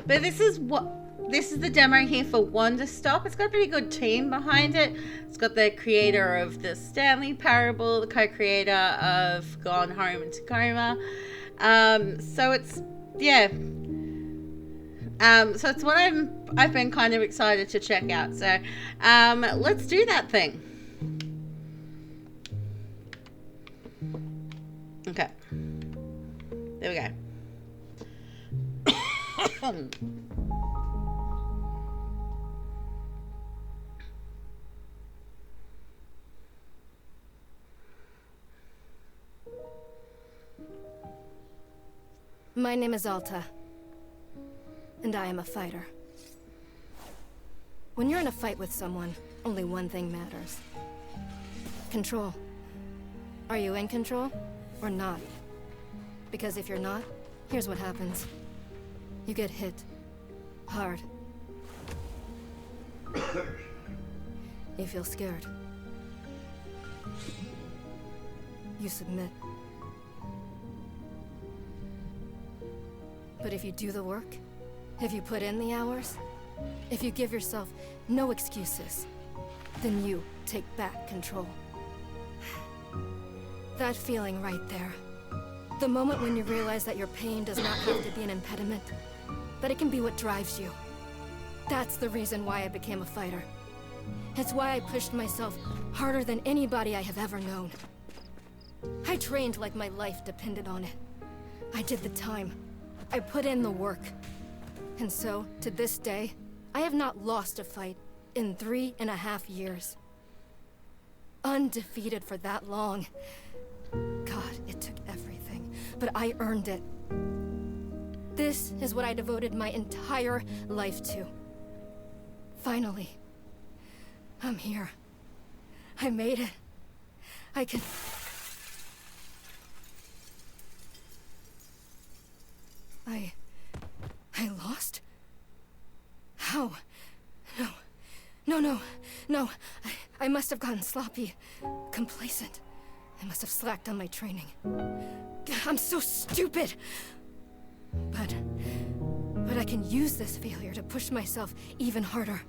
But this is the demo here for Wanderstop. It's got a pretty good team behind it. It's got the creator of the Stanley Parable, the co-creator of Gone Home and Tacoma. So it's so it's what I've been kind of excited to check out. So let's do that thing. Okay. There we go. My name is Alta, and I am a fighter. When you're in a fight with someone, only one thing matters. Control. Are you in control, or not? Because if you're not, here's what happens. You get hit. Hard. You feel scared. You submit. But if you do the work, if you put in the hours, if you give yourself no excuses, then you take back control. That feeling right there. The moment when you realize that your pain does not have to be an impediment, that it can be what drives you. That's the reason why I became a fighter. It's why I pushed myself harder than anybody I have ever known. I trained like my life depended on it. I did the time. I put in the work. And so, to this day, I have not lost a fight in 3.5 years. Undefeated for that long. God, it took everything, but I earned it. This is what I devoted my entire life to. Finally, I'm here. I made it. I can... I lost? How? No. I must have gotten sloppy. Complacent. I must have slacked on my training. I'm so stupid! But I can use this failure to push myself even harder.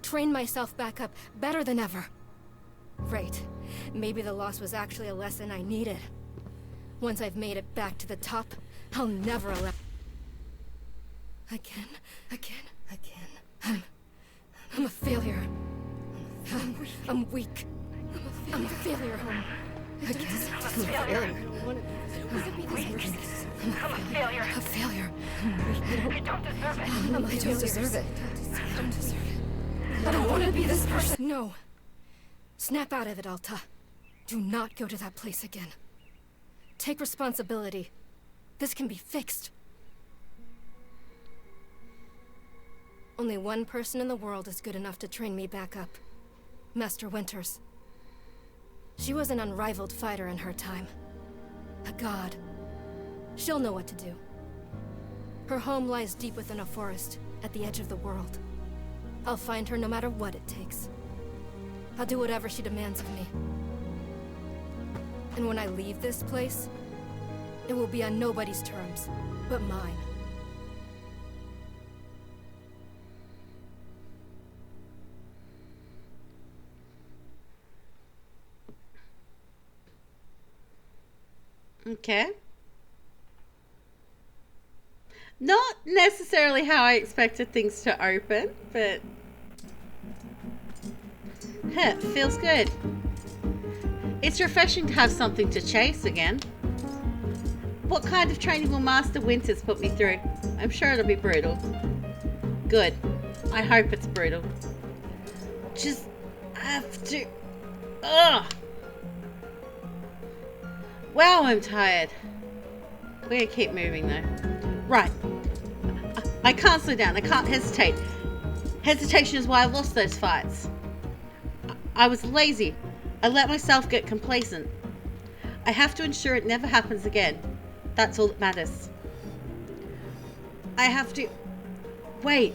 Train myself back up better than ever. Right. Maybe the loss was actually a lesson I needed. Once I've made it back to the top, I'll never allow... Again. I'm a failure. I'm weak. I'm a failure. Again. I'm a failure. A failure. You don't deserve it. I don't deserve it. I don't want to be this person. No. Snap out of it, Alta. Do not go to that place again. Take responsibility. This can be fixed. Only one person in the world is good enough to train me back up. Master Winters. She was an unrivaled fighter in her time. A god. She'll know what to do. Her home lies deep within a forest, at the edge of the world. I'll find her no matter what it takes. I'll do whatever she demands of me. And when I leave this place, it will be on nobody's terms, but mine. Okay. Not necessarily how I expected things to open, but feels good. It's refreshing to have something to chase again. What kind of training will Master Winters put me through? I'm sure it'll be brutal. Good. I hope it's brutal. Just have to... Ugh! Wow, I'm tired. We're gonna keep moving though. Right. I can't slow down. I can't hesitate. Hesitation is why I lost those fights. I was lazy. I let myself get complacent. I have to ensure it never happens again. That's all that matters. I have to... Wait.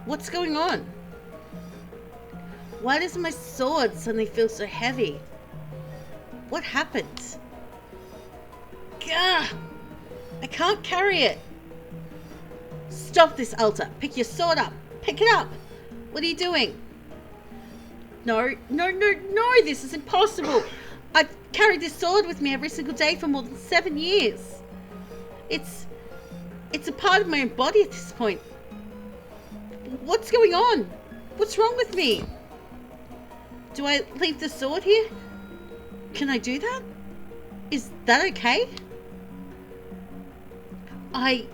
What's going on? Why does my sword suddenly feel so heavy? What happened? Gah! I can't carry it. Stop this, Alta. Pick your sword up. Pick it up. What are you doing? No, no, no, no. This is impossible. I've carried this sword with me every single day for more than 7 years. It's a part of my own body at this point. What's going on? What's wrong with me? Do I leave the sword here? Can I do that? Is that okay? I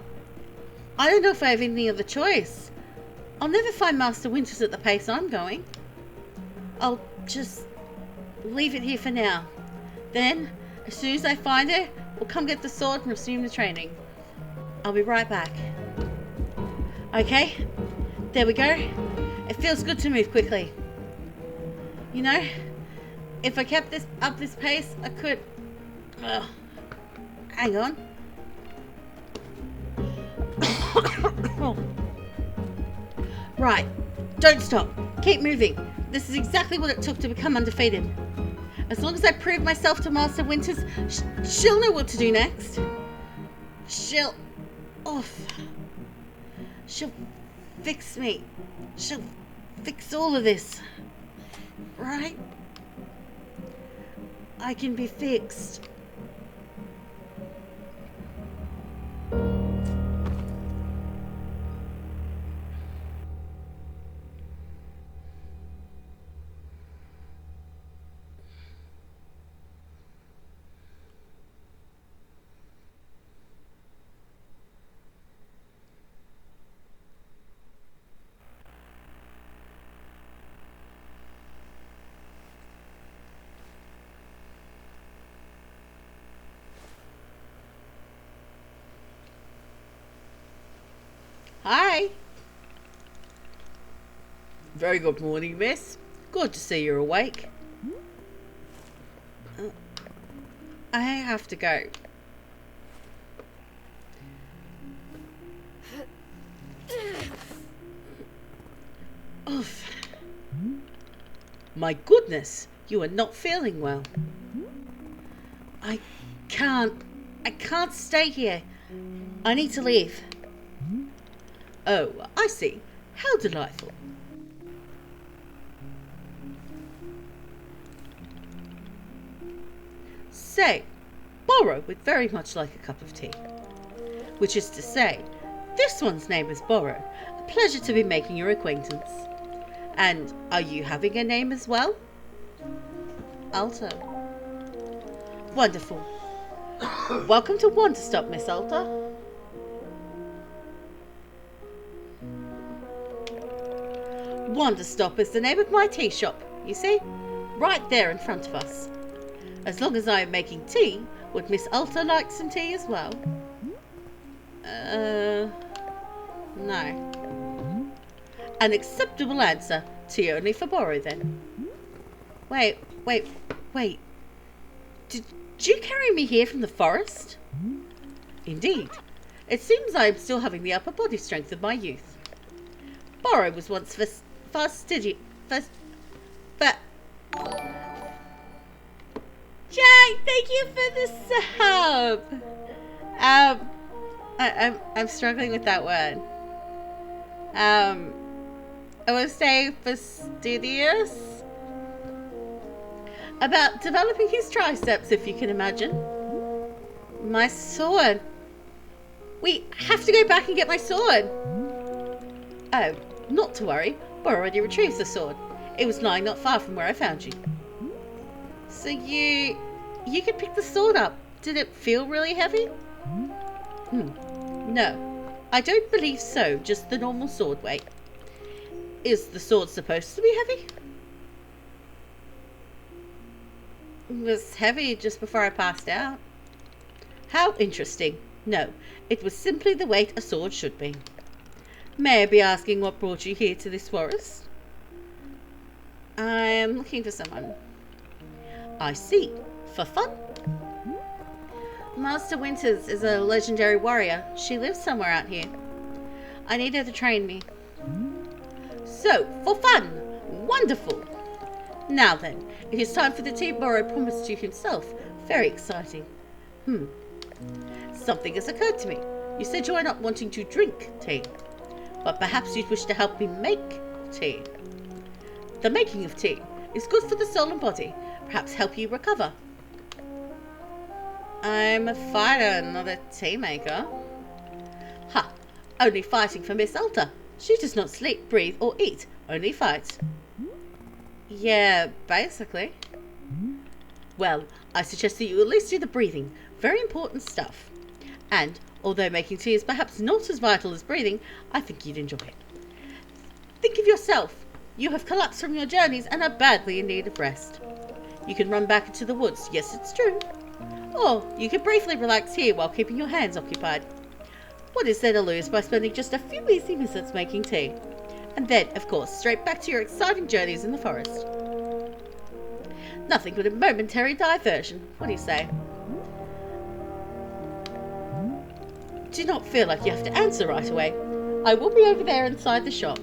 don't know if I have any other choice. I'll never find Master Winters at the pace I'm going. I'll just leave it here for now. Then, as soon as I find it, we'll come get the sword and resume the training. I'll be right back. Okay, there we go. It feels good to move quickly. You know, if I kept this up this pace, I could... hang on. Right, don't stop. Keep moving. This is exactly what it took to become undefeated. As long as I prove myself to Master Winters, she'll know what to do next. She'll fix me. She'll fix all of this. Right? I can be fixed. Hi. Very good morning, miss. Good to see you're awake. I have to go. Oof. My goodness, you are not feeling well. I can't stay here. I need to leave. Oh, I see. How delightful. Say, Borrow would very much like a cup of tea. Which is to say, this one's name is Borrow. A pleasure to be making your acquaintance. And are you having a name as well? Alta. Wonderful. Welcome to Wanderstop, Miss Alta. Wanderstop is the name of my tea shop, you see? Right there in front of us. As long as I am making tea, would Miss Alta like some tea as well? No. An acceptable answer. Tea only for Borrow then. Wait. Did you carry me here from the forest? Indeed. It seems I am still having the upper body strength of my youth. Borrow was once Jack, thank you for the sub. I'm struggling with that word. I would say fastidious. About developing his triceps, if you can imagine. My sword. We have to go back and get my sword. Oh, not to worry. Borrow already retrieved the sword. It was lying not far from where I found you. So you could pick the sword up. Did it feel really heavy? No, I don't believe so. Just the normal sword weight. Is the sword supposed to be heavy? It was heavy just before I passed out. How interesting. No, it was simply the weight a sword should be. May I be asking what brought you here to this forest? I am looking for someone. I see. For fun? Master Winters is a legendary warrior. She lives somewhere out here. I need her to train me. So, for fun! Wonderful! Now then, it is time for the tea Borrow promised you himself. Very exciting. Something has occurred to me. You said you are not wanting to drink tea, but perhaps you'd wish to help me make tea. The making of tea is good for the soul and body, perhaps help you recover. I'm a fighter, not a tea maker. Ha! Only fighting for Miss Alta. She does not sleep, breathe, or eat, only fights. Yeah, basically. Well, I suggest that you at least do the breathing. Very important stuff. And, although making tea is perhaps not as vital as breathing, I think you'd enjoy it. Think of yourself. You have collapsed from your journeys and are badly in need of rest. You can run back into the woods, yes, it's true. Or you can briefly relax here while keeping your hands occupied. What is there to lose by spending just a few easy minutes making tea? And then, of course, straight back to your exciting journeys in the forest. Nothing but a momentary diversion. What do you say? Do not feel like you have to answer right away. I will be over there inside the shop.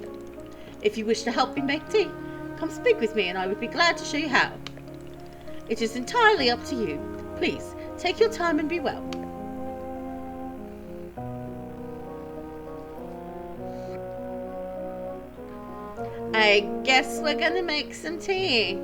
If you wish to help me make tea, come speak with me and I would be glad to show you how. It is entirely up to you. Please, take your time and be well. I guess we're gonna make some tea.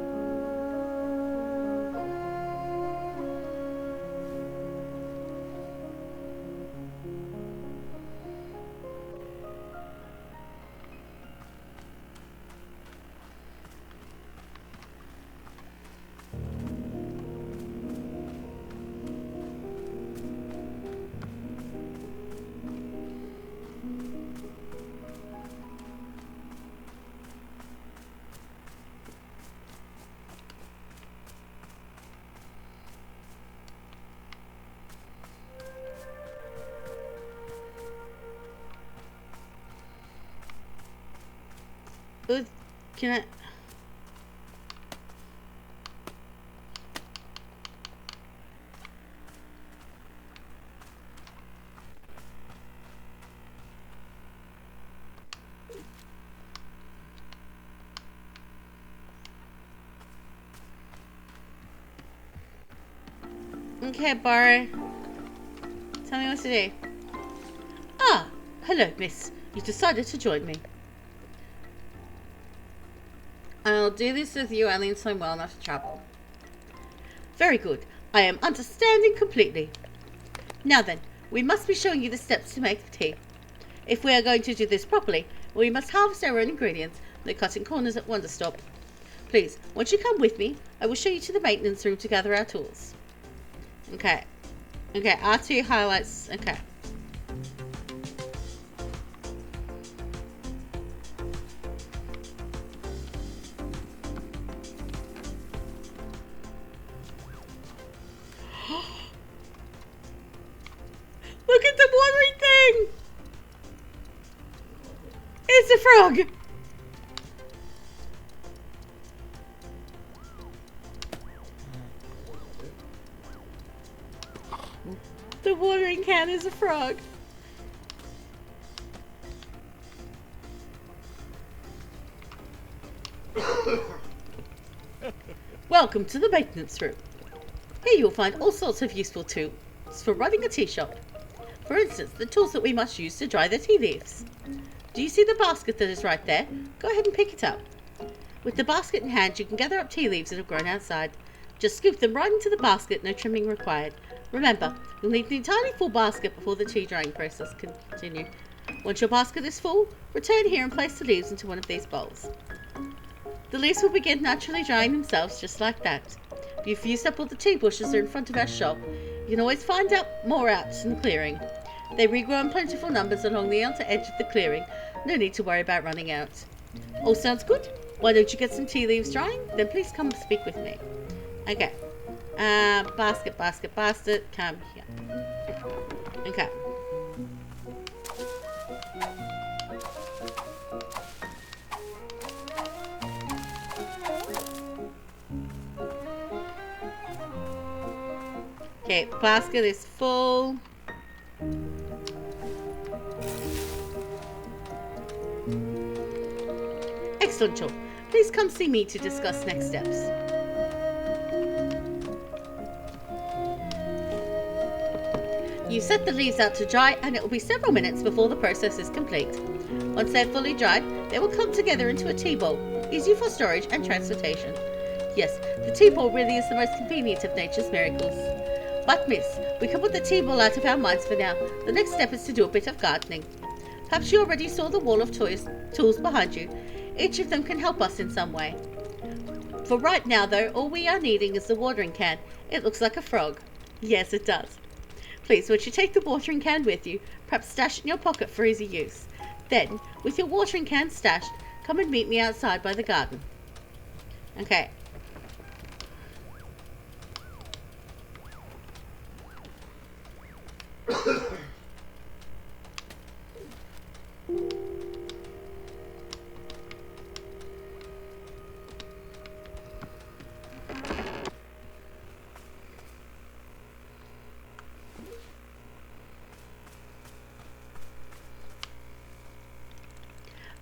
Ooh, can I... Okay, Barry. Tell me what to do. Ah, hello, miss. You decided to join me. I'll do this with you only until I'm well enough to travel. Very good. I am understanding completely. Now then, we must be showing you the steps to make tea. If we are going to do this properly, we must harvest our own ingredients, no cutting corners at Wanderstop. Please, once you come with me, I will show you to the maintenance room to gather our tools. Okay. Okay, R2 highlights. Okay. Look at the watering thing! It's a frog! The watering can is a frog. Welcome to the maintenance room. Here you'll find all sorts of useful tools for running a tea shop. For instance, the tools that we must use to dry the tea leaves. Do you see the basket that is right there? Go ahead and pick it up. With the basket in hand, you can gather up tea leaves that have grown outside. Just scoop them right into the basket, no trimming required. Remember, you'll need an entirely full basket before the tea drying process can continue. Once your basket is full, return here and place the leaves into one of these bowls. The leaves will begin naturally drying themselves just like that. If you've used up all the tea bushes that are in front of our shop, you can always find out more out in the clearing. They regrow in plentiful numbers along the outer edge of the clearing. No need to worry about running out. All sounds good? Why don't you get some tea leaves drying? Then please come speak with me. Okay. Basket, come here. Okay. Okay, basket is full. Excellent job. Please come see me to discuss next steps. You set the leaves out to dry and it will be several minutes before the process is complete. Once they're fully dried, they will clump together into a tea ball, easy for storage and transportation. Yes, the tea ball really is the most convenient of nature's miracles. But miss, we can put the tea ball out of our minds for now. The next step is to do a bit of gardening. Perhaps you already saw the wall of tools behind you. Each of them can help us in some way. For right now though, all we are needing is the watering can. It looks like a frog. Yes, it does. Please, once you take the watering can with you, perhaps stash it in your pocket for easy use. Then, with your watering can stashed, come and meet me outside by the garden. Okay.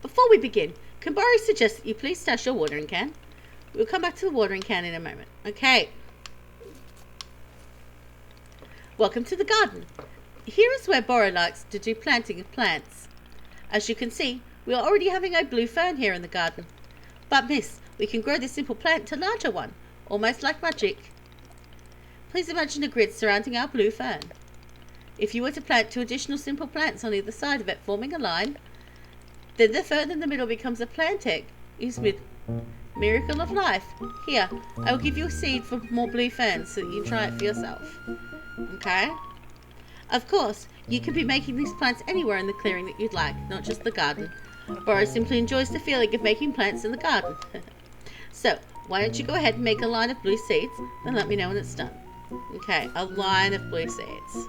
Before we begin, can Barry suggest that you please stash your watering can? We'll come back to the watering can in a moment. Okay. Welcome to the garden. Here is where Borrow likes to do planting of plants. As you can see, we are already having a blue fern here in the garden. But miss, we can grow this simple plant to a larger one, almost like magic. Please imagine a grid surrounding our blue fern. If you were to plant 2 additional simple plants on either side of it, forming a line, then the fern in the middle becomes a plant egg. Used with miracle of life. Here, I will give you a seed for more blue ferns so that you can try it for yourself. Okay? Of course, you can be making these plants anywhere in the clearing that you'd like, not just the garden. Borrow simply enjoys the feeling of making plants in the garden. So, why don't you go ahead and make a line of blue seeds, then let me know when it's done. Okay, a line of blue seeds.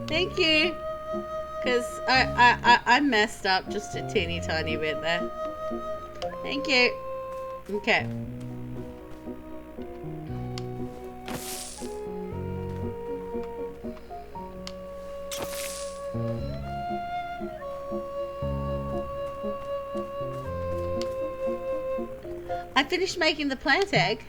Thank you. Because I messed up just a teeny tiny bit there. Thank you. Okay. I finished making the plant egg.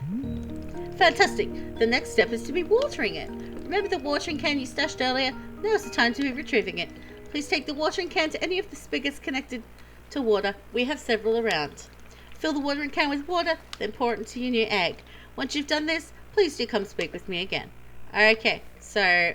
Fantastic. The next step is to be watering it. Remember the watering can you stashed earlier? Now's the time to be retrieving it. Please take the watering can to any of the spigots connected to water. We have several around. Fill the watering can with water, then pour it into your new egg. Once you've done this, please do come speak with me again. Okay, so...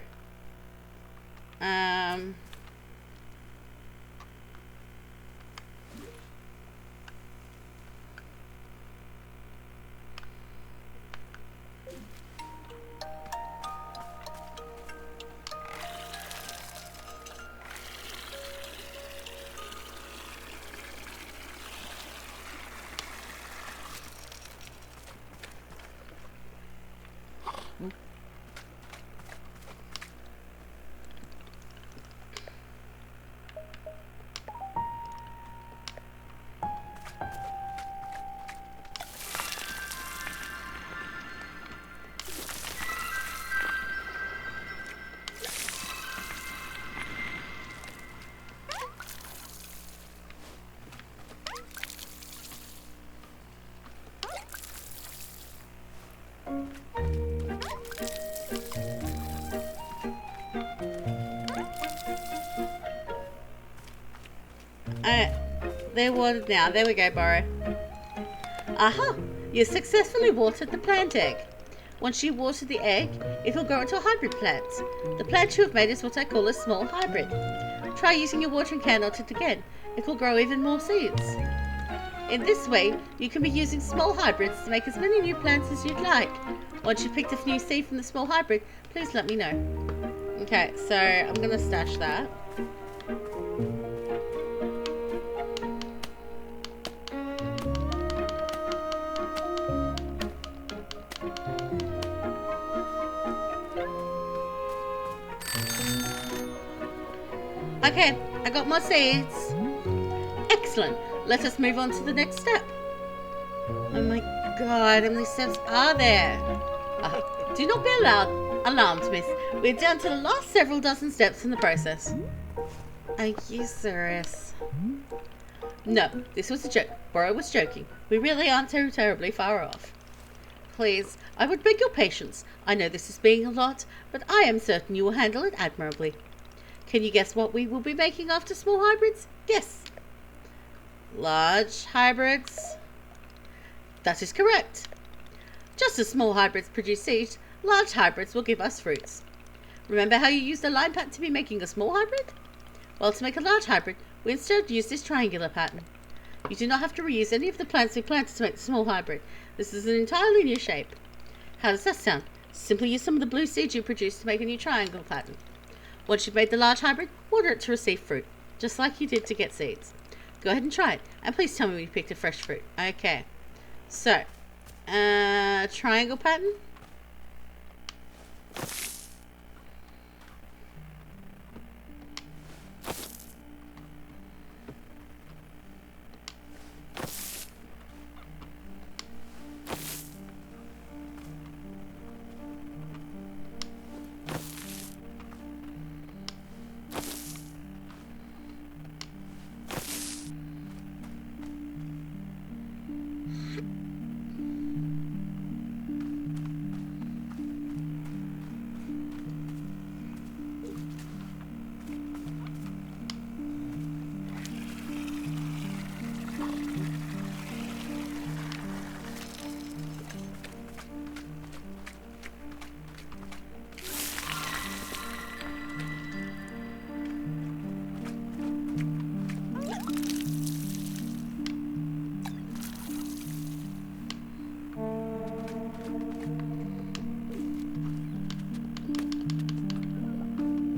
They're watered now. There we go, Borrow. Aha! You successfully watered the plant egg. Once you water the egg, it will grow into a hybrid plant. The plant you have made is what I call a small hybrid. Try using your watering can on it again. It will grow even more seeds. In this way, you can be using small hybrids to make as many new plants as you'd like. Once you've picked a new seed from the small hybrid, please let me know. Okay, so I'm going to stash that. Okay, I got my seeds. Excellent. Let us move on to the next step. Oh my god, how many steps are there? Do not be alarmed, miss. We're down to the last several dozen steps in the process. Are you serious? No, this was a joke. Burrow was joking. We really aren't too terribly far off. Please, I would beg your patience. I know this is being a lot, but I am certain you will handle it admirably. Can you guess what we will be making after small hybrids? Yes. Large hybrids? That is correct. Just as small hybrids produce seeds, large hybrids will give us fruits. Remember how you used a line pattern to be making a small hybrid? Well, to make a large hybrid, we instead use this triangular pattern. You do not have to reuse any of the plants we planted to make the small hybrid. This is an entirely new shape. How does that sound? Simply use some of the blue seeds you produced to make a new triangle pattern. Once you've made the large hybrid, water it to receive fruit, just like you did to get seeds. Go ahead and try it, and please tell me when you picked a fresh fruit. Okay. So, triangle pattern.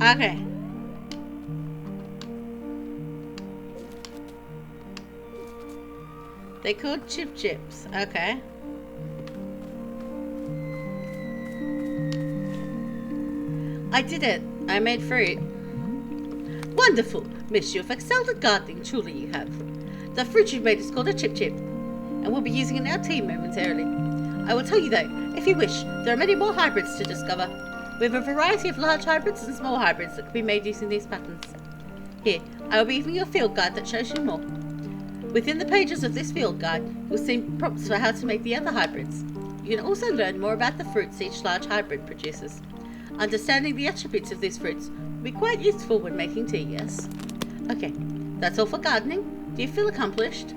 Okay. They called chip chips. Okay. I did it. I made fruit. Wonderful. Miss, you have excelled at gardening. Truly you have. The fruit you've made is called a chip chip, and we'll be using it in our tea momentarily. I will tell you though, if you wish, there are many more hybrids to discover. We have a variety of large hybrids and small hybrids that can be made using these patterns. Here, I will be giving you a field guide that shows you more. Within the pages of this field guide, you'll see prompts for how to make the other hybrids. You can also learn more about the fruits each large hybrid produces. Understanding the attributes of these fruits will be quite useful when making tea, yes? Okay, that's all for gardening. Do you feel accomplished?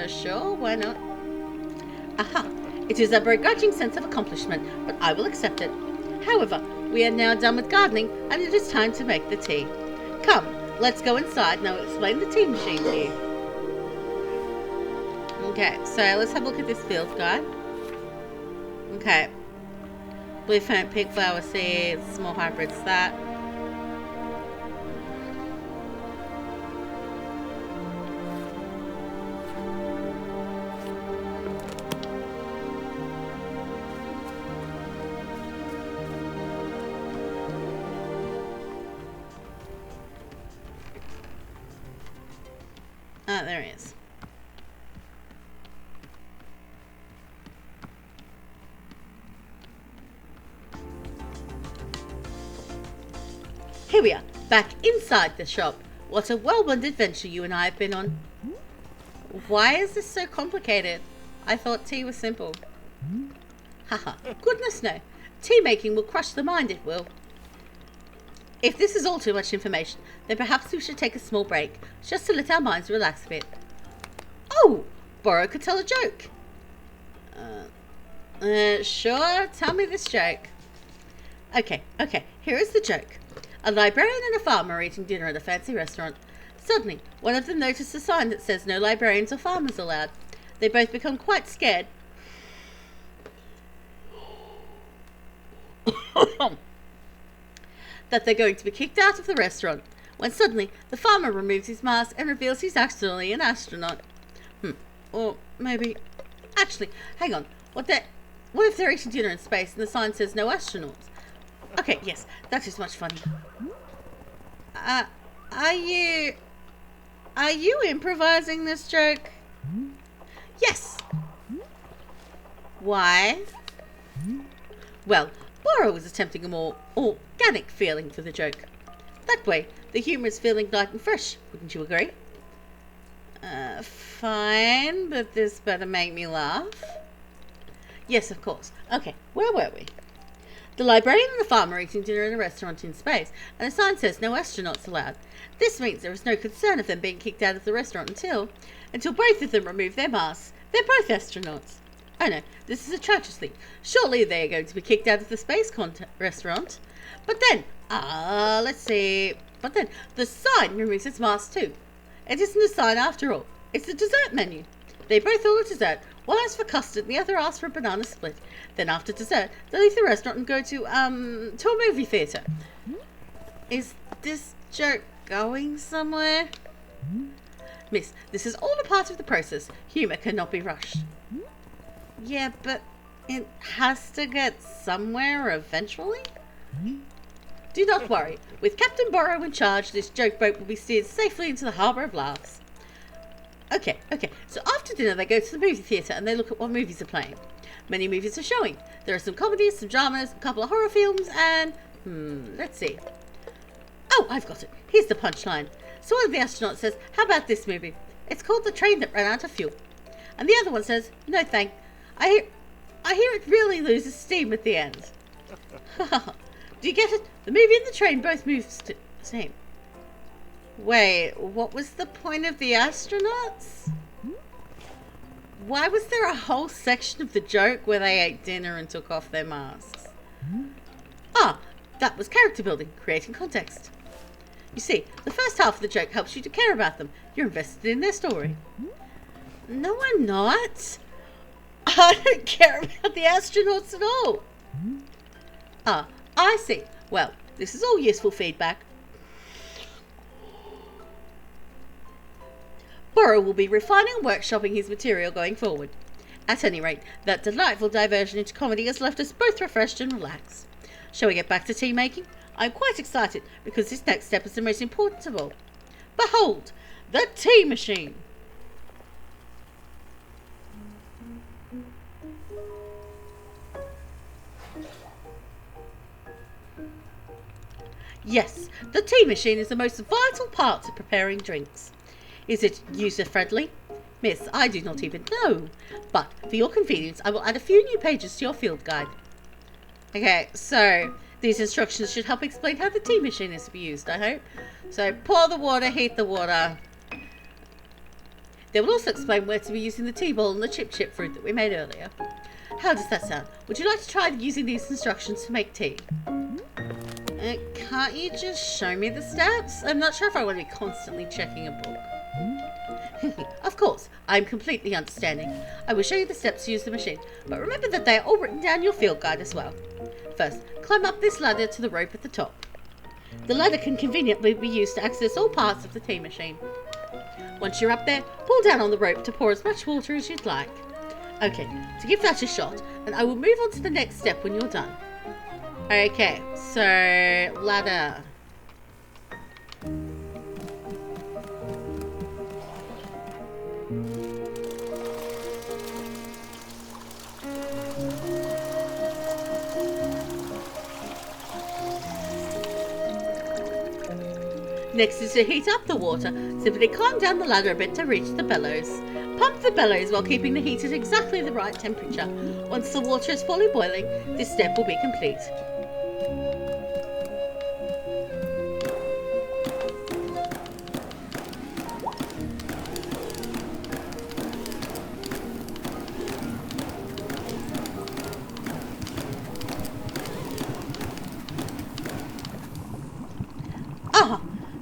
Sure, why not? Aha! It is a begrudging sense of accomplishment, but I will accept it. However, we are now done with gardening, and it is time to make the tea. Come, let's go inside and I'll explain the tea machine to you. Okay, so let's have a look at this field guide. Okay. Blue ferment, pink flower seeds, small hybrids, that. Ah, there he is. Here we are, back inside the shop. What a whirlwind adventure you and I have been on. Why is this so complicated? I thought tea was simple. Haha, goodness no. Tea making will crush the mind, it will. If this is all too much information, then perhaps we should take a small break, just to let our minds relax a bit. Oh, Borrow could tell a joke. Sure, tell me this joke. Okay, here is the joke. A librarian and a farmer are eating dinner at a fancy restaurant. Suddenly, one of them noticed a sign that says no librarians or farmers allowed. They both become quite scared. That they're going to be kicked out of the restaurant, when suddenly the farmer removes his mask and reveals he's actually an astronaut. Or maybe... Actually, hang on. What if they're eating dinner in space and the sign says no astronauts? Okay, yes, that is much funny. Are you improvising this joke? Yes. Why? Well, Borrow was attempting a more organic feeling for the joke. That way, the humour is feeling light and fresh, wouldn't you agree? Fine, but this better make me laugh. Yes, of course. Okay, where were we? The librarian and the farmer are eating dinner in a restaurant in space, and a sign says no astronauts allowed. This means there is no concern of them being kicked out of the restaurant until both of them remove their masks. They're both astronauts. Oh no, this is a tragedy. Surely they are going to be kicked out of the space restaurant. But then, let's see. But then, the sign removes its mask too. It isn't a sign after all. It's a dessert menu. They both order dessert. One asks for custard, and the other asks for a banana split. Then after dessert, they leave the restaurant and go to a movie theatre. Is this joke going somewhere? Miss, this is all a part of the process. Humour cannot be rushed. Yeah, but it has to get somewhere eventually? Do not worry. With Captain Borrow in charge, this joke boat will be steered safely into the harbour of laughs. Okay. So after dinner, they go to the movie theatre and they look at what movies are playing. Many movies are showing. There are some comedies, some dramas, a couple of horror films, and... let's see. Oh, I've got it. Here's the punchline. So one of the astronauts says, how about this movie? It's called The Train That Ran Out of Fuel. And the other one says, no thank. I hear it really loses steam at the end. Do you get it? The movie and the train both move the same. Wait, what was the point of the astronauts? Why was there a whole section of the joke where they ate dinner and took off their masks? That was character building, creating context. You see, the first half of the joke helps you to care about them. You're invested in their story. No, I'm not. I don't care about the astronauts at all. I see. Well, this is all useful feedback. Borrow will be refining and workshopping his material going forward. At any rate, that delightful diversion into comedy has left us both refreshed and relaxed. Shall we get back to tea making? I'm quite excited because this next step is the most important of all. Behold, the tea machine! Yes, the tea machine is the most vital part to preparing drinks. Is it user-friendly? Miss, I do not even know. But for your convenience, I will add a few new pages to your field guide. Okay, so these instructions should help explain how the tea machine is to be used, I hope. So pour the water, heat the water. They will also explain where to be using the tea bowl and the chip fruit that we made earlier. How does that sound? Would you like to try using these instructions to make tea? Can't you just show me the steps? I'm not sure if I want to be constantly checking a book. Of course, I'm completely understanding. I will show you the steps to use the machine, but remember that they are all written down in your field guide as well. First, climb up this ladder to the rope at the top. The ladder can conveniently be used to access all parts of the tea machine. Once you're up there, pull down on the rope to pour as much water as you'd like. Okay, to give that a shot, and I will move on to the next step when you're done. Okay, so ladder. Next is to heat up the water. Simply climb down the ladder a bit to reach the bellows. Pump the bellows while keeping the heat at exactly the right temperature. Once the water is fully boiling, this step will be complete.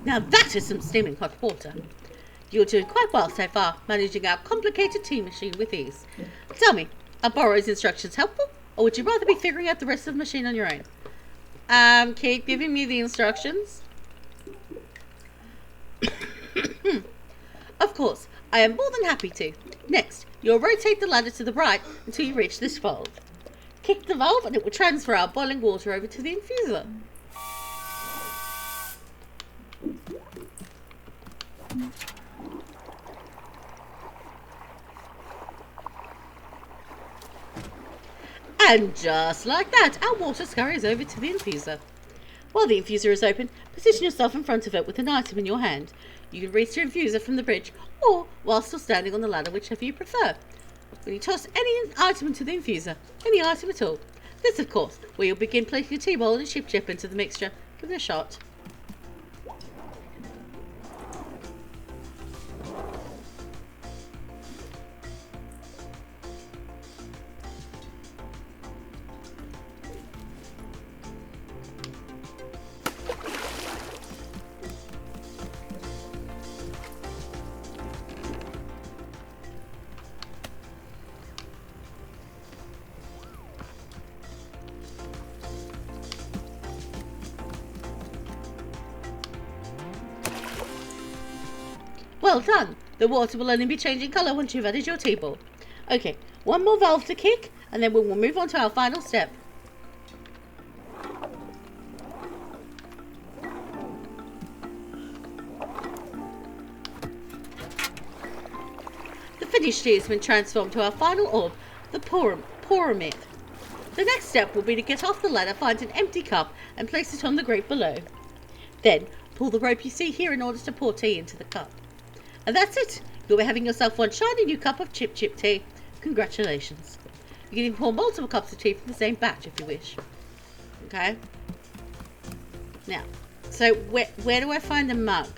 Now that is some steaming hot water. You're doing quite well so far, managing our complicated tea machine with ease. Tell me, are Borrow's instructions helpful, or would you rather be figuring out the rest of the machine on your own? Keep giving me the instructions. Of course, I am more than happy to. Next, you'll rotate the ladder to the right until you reach this valve. Kick the valve and it will transfer our boiling water over to the infuser. And just like that, our water scurries over to the infuser. While the infuser is open, position yourself in front of it with an item in your hand. You can reach your infuser from the bridge, or while still standing on the ladder, whichever you prefer. When you toss any item into the infuser, any item at all, this of course, where you'll begin placing a tea bowl and a ship chip into the mixture. Give it a shot. Well done! The water will only be changing colour once you've added your tea ball. Okay, one more valve to kick, and then we will move on to our final step. The finished tea has been transformed to our final orb, the pyramid. The next step will be to get off the ladder, find an empty cup, and place it on the grate below. Then, pull the rope you see here in order to pour tea into the cup. And that's it. You'll be having yourself one shiny new cup of chip tea. Congratulations. You can even pour multiple cups of tea from the same batch if you wish. Okay. Now, so where do I find a mug?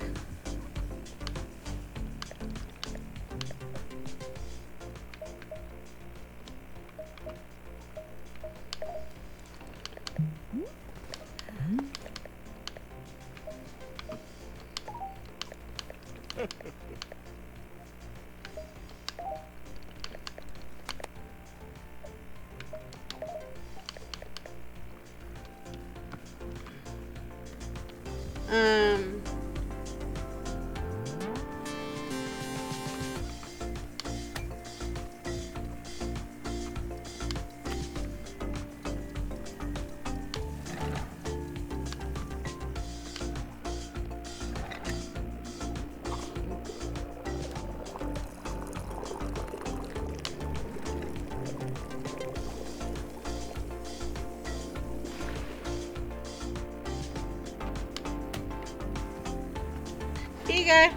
Here you go.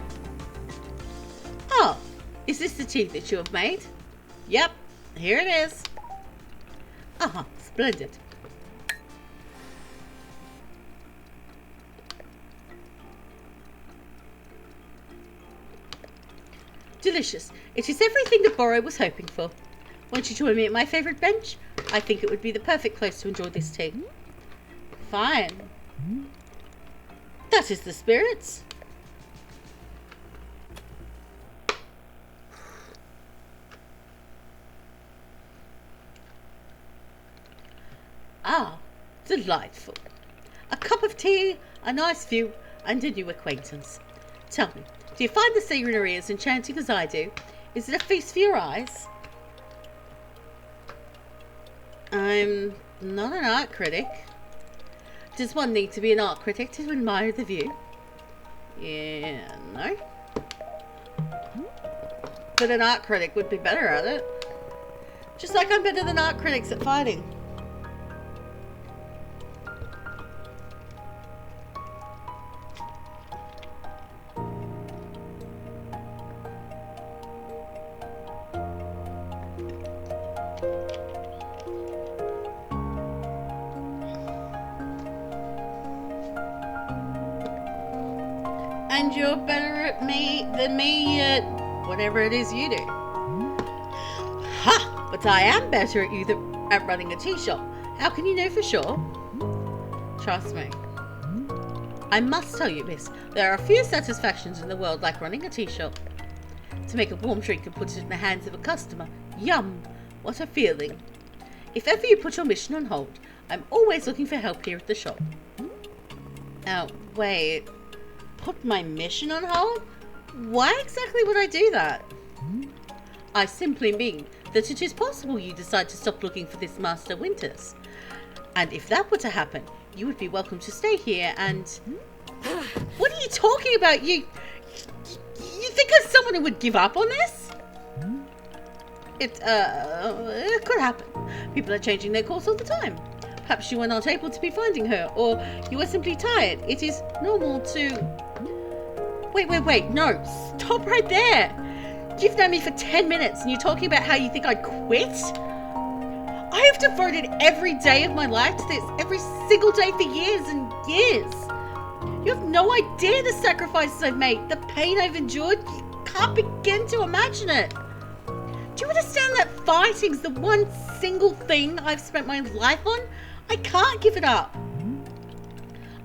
Oh, is this the tea that you have made? Yep, here it is. Splendid. Delicious. It is everything that Borrow was hoping for. Won't you join me at my favourite bench? I think it would be the perfect place to enjoy this tea. Fine. That is the spirits. Ah, delightful. A cup of tea, a nice view, and a new acquaintance. Tell me, do you find the scenery as enchanting as I do? Is it a feast for your eyes? I'm not an art critic. Does one need to be an art critic to admire the view? Yeah, no. But an art critic would be better at it. Just like I'm better than art critics at fighting. And you're better at than me at whatever it is you do. Ha! But I am better at you at running a tea shop. How can you know for sure? Trust me. I must tell you, miss, there are few satisfactions in the world like running a tea shop. To make a warm drink and put it in the hands of a customer. Yum! What a feeling. If ever you put your mission on hold, I'm always looking for help here at the shop. Now, wait. Put my mission on hold? Why exactly would I do that? I simply mean that it is possible you decide to stop looking for this Master Winters. And if that were to happen, you would be welcome to stay here and... What are you talking about? You think I'm someone who would give up on this? It could happen. People are changing their course all the time. Perhaps you were not able to be finding her, or you were simply tired. It is normal to... Wait, no, stop right there. You've known me for 10 minutes and you're talking about how you think I'd quit? I have devoted every day of my life to this, every single day for years and years. You have no idea the sacrifices I've made, the pain I've endured. You can't begin to imagine it. Do you understand that fighting's the one single thing I've spent my life on? I can't give it up.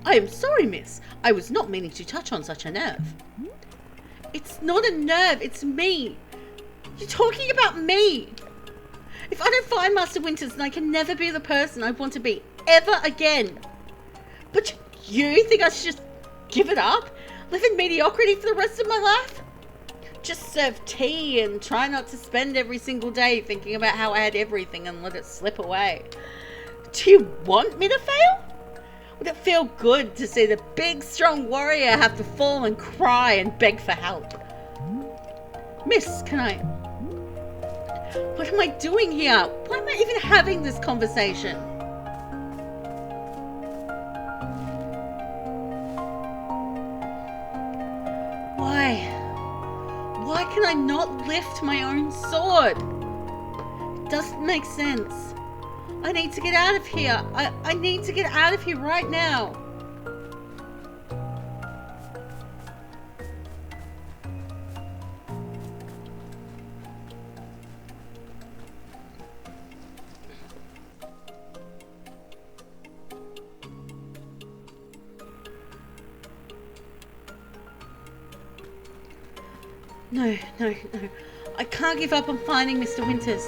I am sorry, miss. I was not meaning to touch on such a nerve. It's not a nerve, it's me. You're talking about me. If I don't find Master Winters, then I can never be the person I want to be ever again. But you think I should just give it up? Live in mediocrity for the rest of my life? Just serve tea and try not to spend every single day thinking about how I had everything and let it slip away. Do you want me to fail? Would it feel good to see the big, strong warrior have to fall and cry and beg for help? Miss, can I... What am I doing here? Why am I even having this conversation? Why can I not lift my own sword? It doesn't make sense. I need to get out of here. I need to get out of here right now. No. I can't give up on finding Mr. Winters.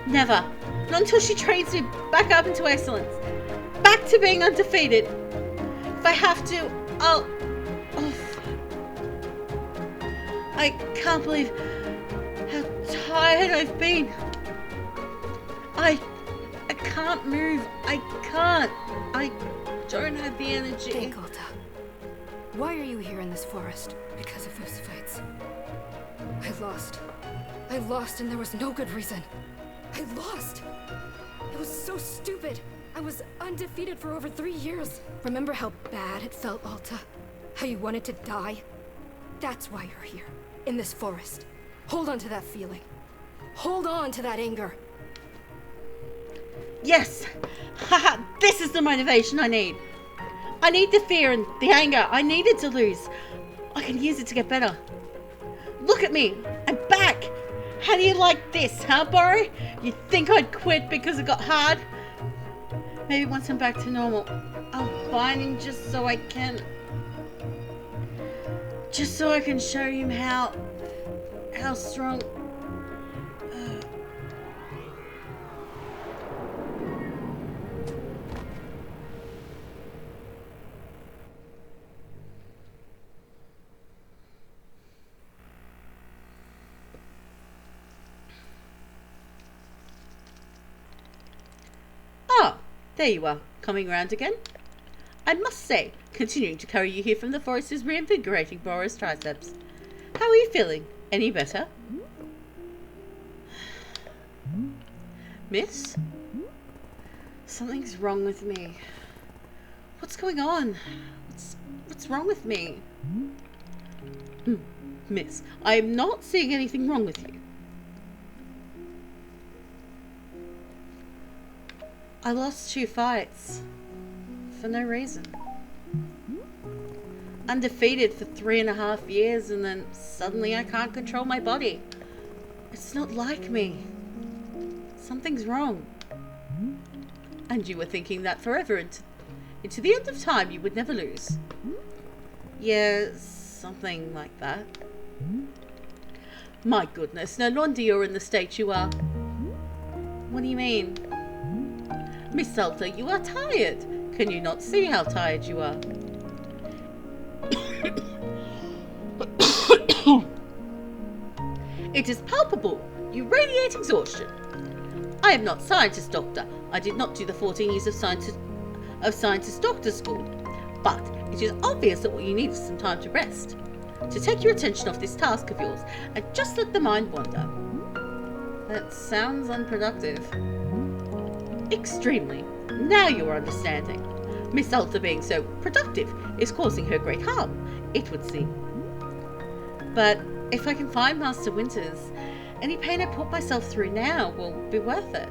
Never. Not until she trains me back up into excellence. Back to being undefeated. If I have to, I'll... Oh. I can't believe how tired I've been. I can't move. I can't. I don't have the energy. Think, Alta. Why are you here in this forest? Because of those fights. I lost and there was no good reason. I lost! It was so stupid. I was undefeated for over 3 years. Remember how bad it felt, Alta? How you wanted to die? That's why you're here, in this forest. Hold on to that feeling. Hold on to that anger. Yes! Haha, this is the motivation I need. I need the fear and the anger. I needed to lose. I can use it to get better. Look at me. I'm back. How do you like this, huh, Boro? You think I'd quit because it got hard? Maybe once I'm back to normal, I'll find him just so I can show him how strong. There you are, coming round again. I must say, continuing to carry you here from the forest is reinvigorating Boro's triceps. How are you feeling? Any better? Miss? Something's wrong with me. What's going on? What's wrong with me? Miss, I am not seeing anything wrong with you. I lost 2 fights. For no reason. Undefeated for 3.5 years and then suddenly I can't control my body. It's not like me. Something's wrong. And you were thinking that forever into the end of time you would never lose. Yeah, something like that. My goodness, no wonder you're in the state you are. What do you mean? Miss Salter, you are tired. Can you not see how tired you are? It is palpable. You radiate exhaustion. I am not scientist doctor. I did not do the 14 years of scientist doctor school. But it is obvious that what you need is some time to rest. To take your attention off this task of yours and just let the mind wander. That sounds unproductive. Extremely. Now you are understanding. Miss Alta being so productive is causing her great harm, it would seem. But if I can find Master Winters, any pain I put myself through now will be worth it.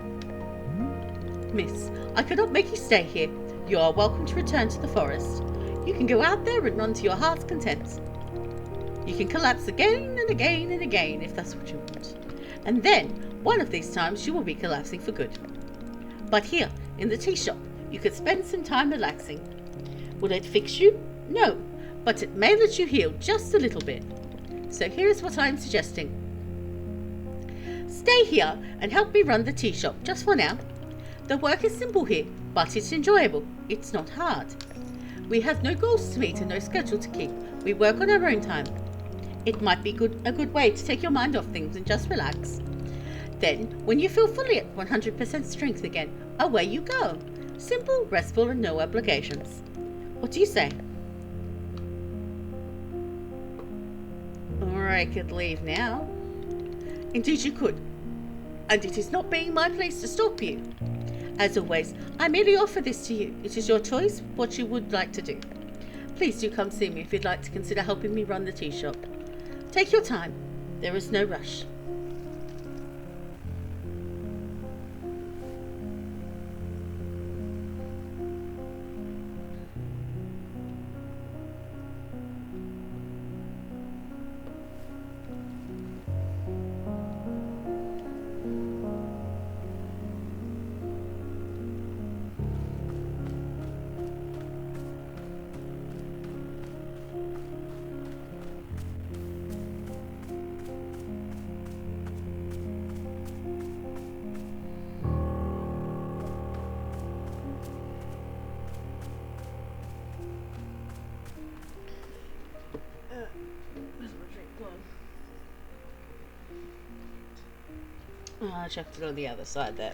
Miss, I cannot make you stay here. You are welcome to return to the forest. You can go out there and run to your heart's content. You can collapse again and again and again if that's what you want. And then, one of these times you will be collapsing for good. But here, in the tea shop, you could spend some time relaxing. Will it fix you? No, but it may let you heal just a little bit. So here's what I'm suggesting. Stay here and help me run the tea shop just for now. The work is simple here, but it's enjoyable. It's not hard. We have no goals to meet and no schedule to keep. We work on our own time. It might be a good way to take your mind off things and just relax. Then, when you feel fully at 100% strength again, away you go. Simple, restful, and no obligations. What do you say? Or I could leave now. Indeed you could. And it is not being my place to stop you. As always, I merely offer this to you. It is your choice what you would like to do. Please do come see me if you'd like to consider helping me run the tea shop. Take your time. There is no rush. Oh, I checked it on the other side there.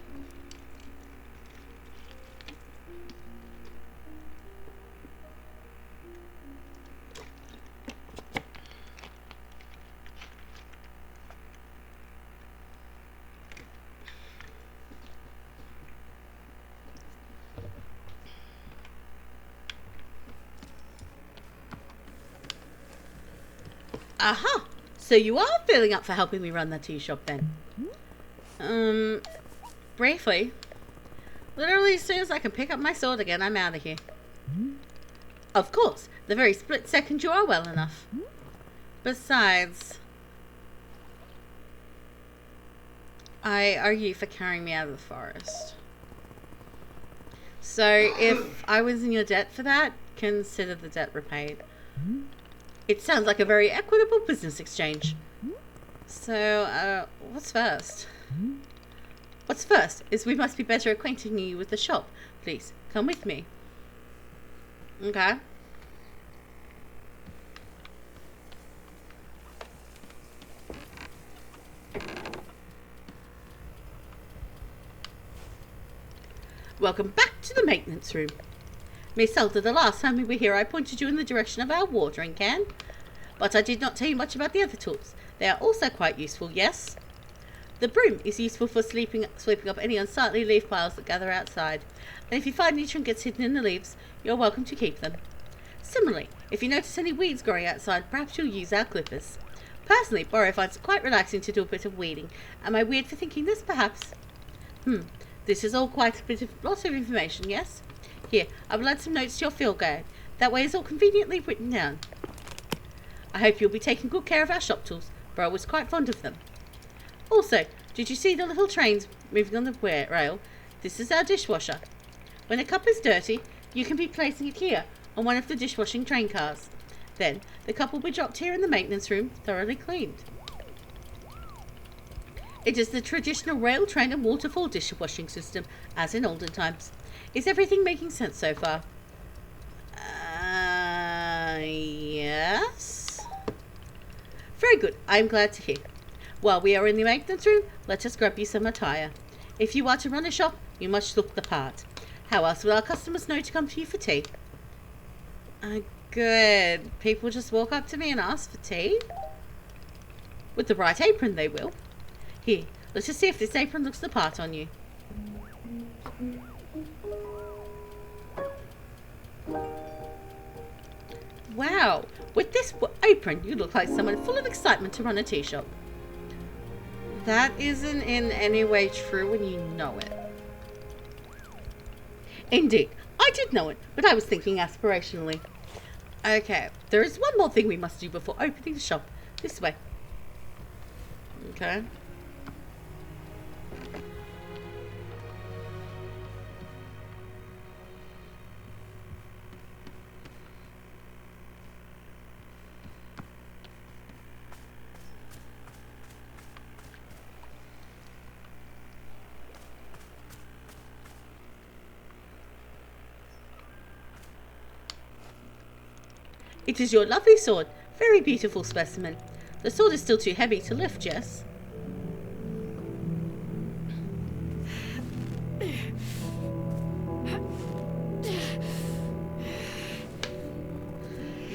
Aha! So you are feeling up for helping me run the tea shop then? Briefly. Literally as soon as I can pick up my sword again, I'm out of here. Of course, the very split second you are well enough. Besides, I argue for carrying me out of the forest. So if I was in your debt for that, consider the debt repaid. It sounds like a very equitable business exchange. So, what's first? What's first is we must be better acquainting you with the shop. Please, come with me. Okay. Welcome back to the maintenance room. Miss Elder, the last time we were here I pointed you in the direction of our watering can. But I did not tell you much about the other tools. They are also quite useful, yes? The broom is useful for sweeping up any unsightly leaf piles that gather outside. And if you find any trinkets hidden in the leaves, you're welcome to keep them. Similarly, if you notice any weeds growing outside, perhaps you'll use our clippers. Personally, Borrow finds it quite relaxing to do a bit of weeding. Am I weird for thinking this, perhaps? This is all quite a lot of information, yes? Here, I will add some notes to your field guide. That way it's all conveniently written down. I hope you'll be taking good care of our shop tools. Borrow was quite fond of them. Also, did you see the little trains moving on the rail? This is our dishwasher. When a cup is dirty, you can be placing it here on one of the dishwashing train cars. Then, the cup will be dropped here in the maintenance room, thoroughly cleaned. It is the traditional rail train and waterfall dishwashing system, as in olden times. Is everything making sense so far? Yes? Very good, I am glad to hear. While we are in the maintenance room, let us grab you some attire. If you are to run a shop, you must look the part. How else will our customers know to come to you for tea? Good. People just walk up to me and ask for tea? With the right apron, they will. Here, Let's just see if this apron looks the part on you. Wow, with this apron, you look like someone full of excitement to run a tea shop. That isn't in any way true when you know it. Indeed, I did know it, but I was thinking aspirationally. Okay, there is one more thing we must do before opening the shop. This way. Okay. It is your lovely sword. Very beautiful specimen. The sword is still too heavy to lift, Jess.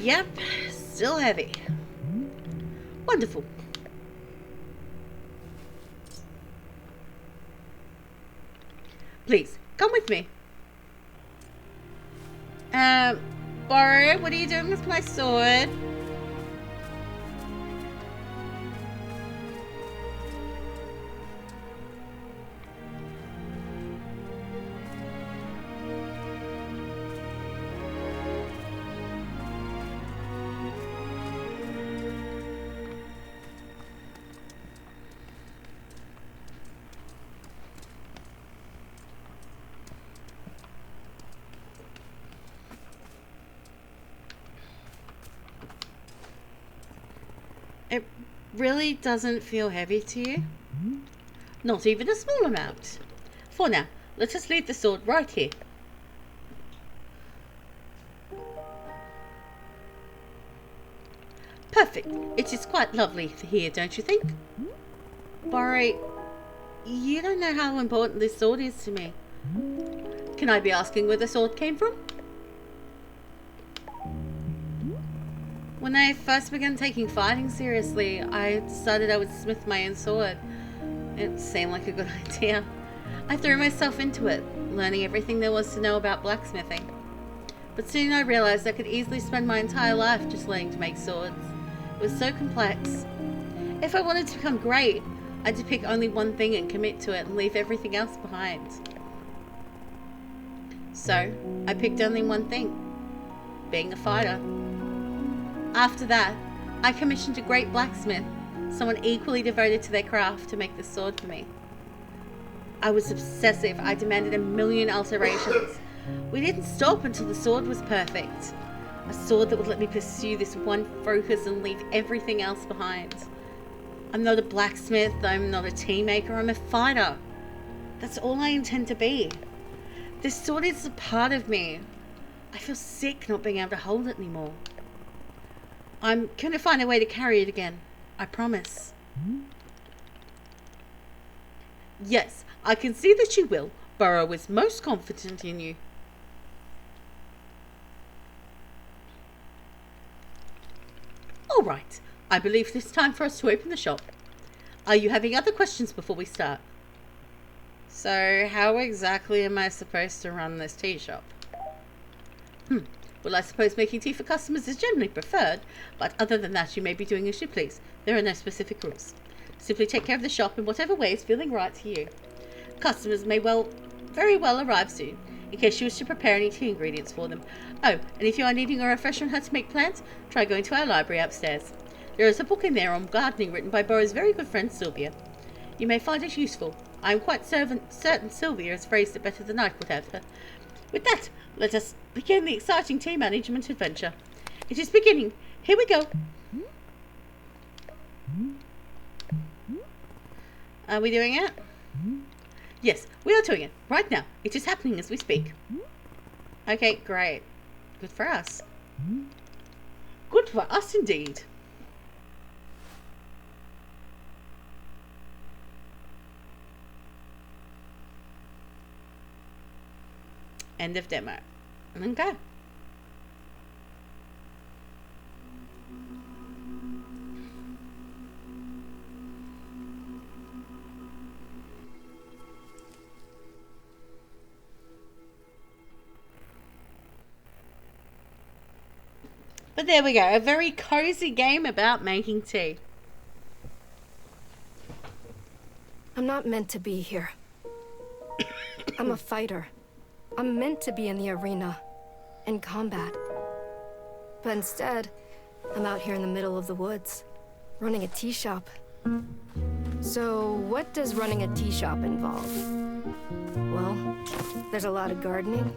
Yep, still heavy. Wonderful. Please, come with me. Baro, what are you doing with my sword? It really doesn't feel heavy to you? Not even a small amount. For now, let us leave the sword right here. Perfect. It is quite lovely here, don't you think? Bari, you don't know how important this sword is to me. Can I be asking where the sword came from? When I first began taking fighting seriously, I decided I would smith my own sword. It seemed like a good idea. I threw myself into it, learning everything there was to know about blacksmithing. But soon I realized I could easily spend my entire life just learning to make swords. It was so complex. If I wanted to become great, I had to pick only one thing and commit to it and leave everything else behind. So, I picked only one thing: being a fighter. After that, I commissioned a great blacksmith, someone equally devoted to their craft, to make the sword for me. I was obsessive. I demanded a million alterations. We didn't stop until the sword was perfect. A sword that would let me pursue this one focus and leave everything else behind. I'm not a blacksmith, I'm not a tea maker, I'm a fighter. That's all I intend to be. This sword is a part of me. I feel sick not being able to hold it anymore. I'm going to find a way to carry it again. I promise. Yes, I can see that you will. Burrow is most confident in you. All right. I believe it's time for us to open the shop. Are you having other questions before we start? So, how exactly am I supposed to run this tea shop? Well, I suppose making tea for customers is generally preferred, but other than that, you may be doing as you please. There are no specific rules. Simply take care of the shop in whatever way is feeling right to you. Customers may very well arrive soon, in case you wish to prepare any tea ingredients for them. Oh, and if you are needing a refresher on how to make plants, try going to our library upstairs. There is a book in there on gardening written by Burrow's very good friend Sylvia. You may find it useful. I am quite certain Sylvia has phrased it better than I could have. With that, let us begin the exciting tea management adventure. It is beginning. Here we go. Are we doing it? Yes, we are doing it. Right now. It is happening as we speak. Okay, great. Good for us. Good for us indeed. End of demo. Okay. But there we go. A very cozy game about making tea. I'm not meant to be here. I'm a fighter. I'm meant to be in the arena, in combat. But instead, I'm out here in the middle of the woods, running a tea shop. So, what does running a tea shop involve? Well, there's a lot of gardening,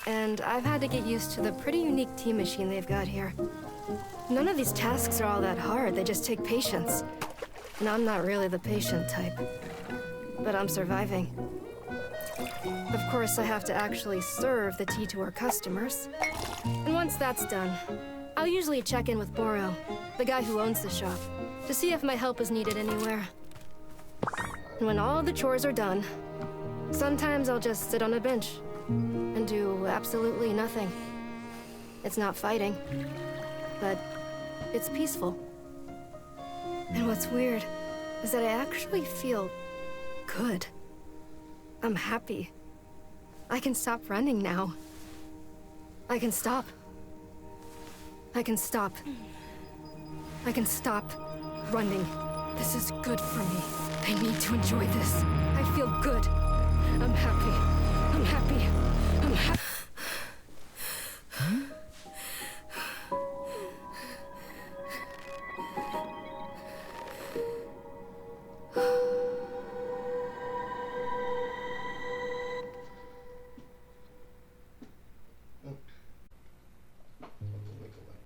and I've had to get used to the pretty unique tea machine they've got here. None of these tasks are all that hard, they just take patience. And I'm not really the patient type. But I'm surviving. Of course, I have to actually serve the tea to our customers. And once that's done, I'll usually check in with Boro, the guy who owns the shop, to see if my help is needed anywhere. And when all the chores are done, sometimes I'll just sit on a bench and do absolutely nothing. It's not fighting, but it's peaceful. And what's weird is that I actually feel good. I'm happy. I can stop running now. I can stop. I can stop. I can stop running. This is good for me. I need to enjoy this. I feel good. I'm happy. I'm happy. I'm happy.